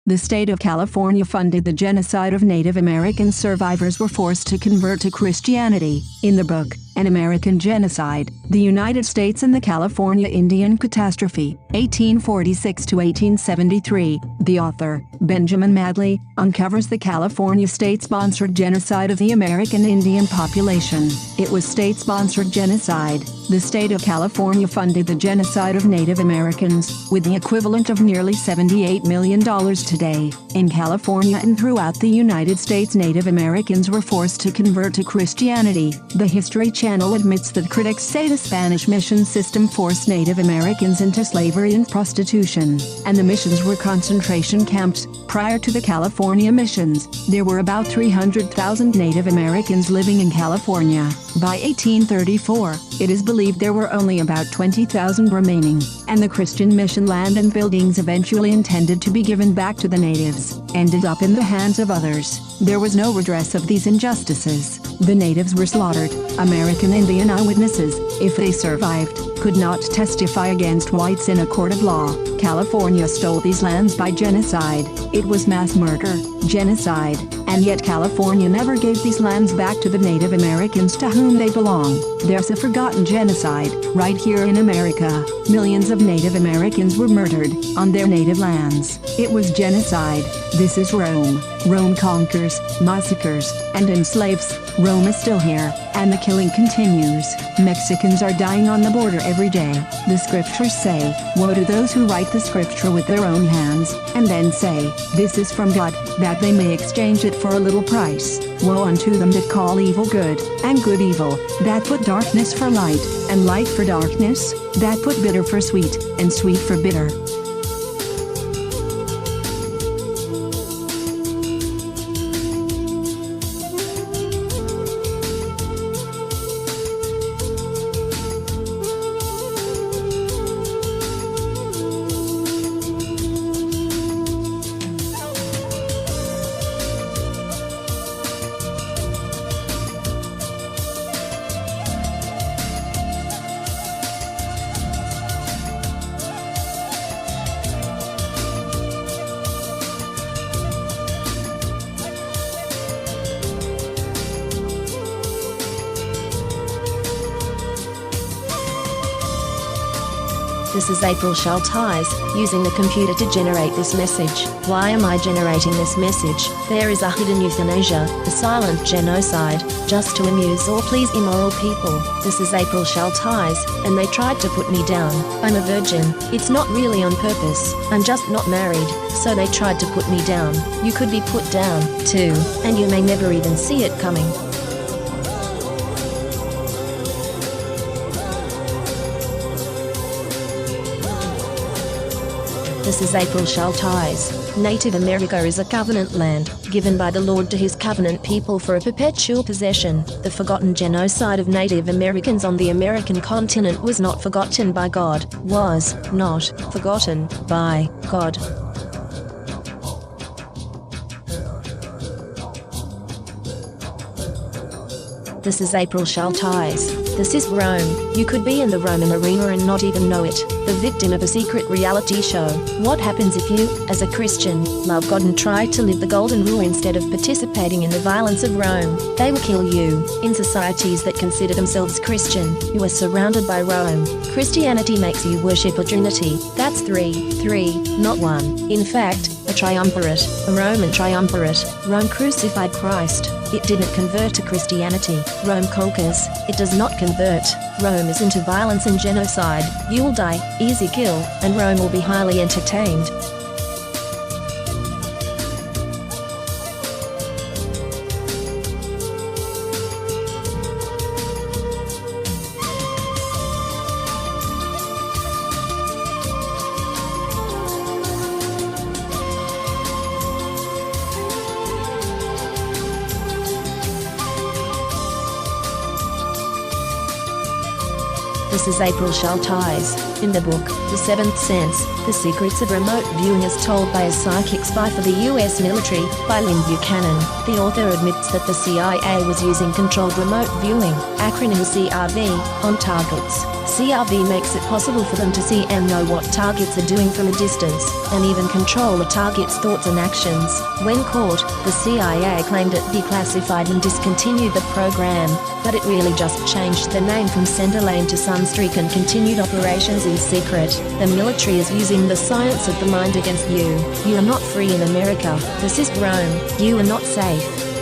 The state of California funded the genocide of Native American survivors were forced to convert to Christianity. In the book, An American Genocide, the United States and the California Indian Catastrophe, 1846 to 1873, the author, Benjamin Madley, uncovers the California state-sponsored genocide of the American Indian population. It was state-sponsored genocide. The state of California funded the genocide of Native Americans, with the equivalent of nearly $78 million today. In California and throughout the United States, Native Americans were forced to convert to Christianity. The History Channel admits that critics say the Spanish mission system forced Native Americans into slavery and prostitution, and the missions were concentration camps. Prior to the California missions, there were about 300,000 Native Americans living in California. By 1834, it is believed there were only about 20,000 remaining, and the Christian mission land and buildings eventually intended to be given back to the natives ended up in the hands of others. There was no redress of these injustices. The natives were slaughtered. American Indian eyewitnesses, if they survived, could not testify against whites in a court of law. California stole these lands by genocide. It was mass murder, genocide, and yet California never gave these lands back to the Native Americans to whom they belong. There's a forgotten genocide, right here in America. Millions of Native Americans were murdered, on their native lands. It was genocide. This is Rome. Rome conquers, massacres, and enslaves. Rome is still here, and the killing continues. Mexicans are dying on the border every day. The scriptures say, woe to those who write the scripture with their own hands, and then say, this is from God, that they may exchange it for a little price. Woe unto them that call evil good, and good evil, that put darkness for light, and light for darkness, that put bitter for sweet, and sweet for bitter. This is April Schulthies, using the computer to generate this message. Why am I generating this message? There is a hidden euthanasia, a silent genocide, just to amuse or please immoral people. This is April Schulthies, and they tried to put me down. I'm a virgin. It's not really on purpose. I'm just not married, so they tried to put me down. You could be put down, too, and you may never even see it coming. This is April Schulthies. Native America is a covenant land, given by the Lord to his covenant people for a perpetual possession. The forgotten genocide of Native Americans on the American continent was not forgotten by God, was not forgotten by God. This is April Schulthies. This is Rome. You could be in the Roman arena and not even know it, the victim of a secret reality show. What happens if you, as a Christian, love God and try to live the golden rule instead of participating in the violence of Rome? They will kill you. In societies that consider themselves Christian, you are surrounded by Rome. Christianity makes you worship a trinity. That's three, not one. In fact, a triumvirate, a Roman triumvirate. Rome crucified Christ. It didn't convert to Christianity. Rome conquers. It does not convert. Rome is into violence and genocide. You'll die, easy kill, and Rome will be highly entertained. this is April Schulthies. In the book, The Seventh Sense, The Secrets of Remote Viewing as Told by a Psychic Spy for the U.S. Military, by Lynn Buchanan, the author admits that the CIA was using controlled remote viewing, acronym CRV, on targets. CRV makes it possible for them to see and know what targets are doing from a distance, and even control a target's thoughts and actions. When caught, the CIA claimed it declassified and discontinued the program, but it really just changed the name from Centerlane to Sunstreak and continued operations in secret. The military is using the science of the mind against you. You are not free in America. This is Rome. You are not safe.